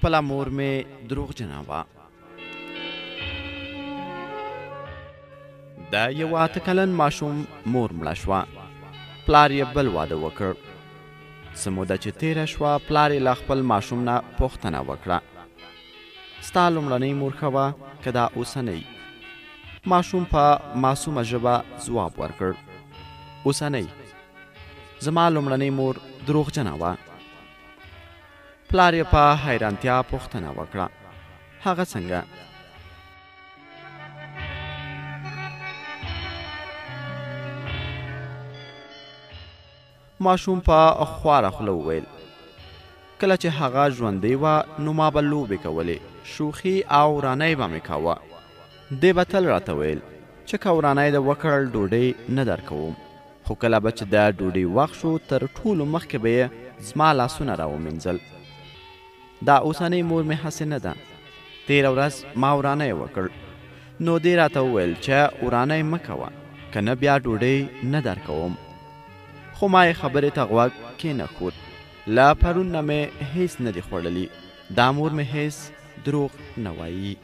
خپله مور مې دروغجنه وه. د یو 8 کلن ماشوم مور مړه شوه. پلار یې بل واده وکړ. څه موده چې تېره شوه، پلار یې له خپل ماشوم نه پوښتنه وکړه: ستا لومړنۍ مور ښه وه که دا اوسنۍ؟ ماشوم په معصومه ژبه ځواب ورکړ: اوسنۍ. زما لومړنۍ مور دروغجنه وه. پلار یې په حیرانتیا پوښتنه وکړه: هغه څنګه؟ ماشوم په خواره خوله وویل: کله چې هغه ژوندۍ وه نو ما به لوبې کولې، شوخي او ورانی به مې کاوه. دی به تل راته ویل چې که ورانی د وکړل ډوډۍ نه درکوم، خو کله به چې د ډوډۍ وخت شو تر ټولو مخکې به یې زما لاسونه راومینځل. دا اوسنۍ مور مې هسې نه ده. تېره ورځ ما ورانی وکړ، نو دی راته وویل چې ورانی مه کوه، که نه بیا ډوډۍ نه درکوم. خو ما یې خبرې ته غوږ کېنښود. له پرون نه مې هیڅ نه دي خوړلي. دا مور مې هیڅ دروغ نه وایي.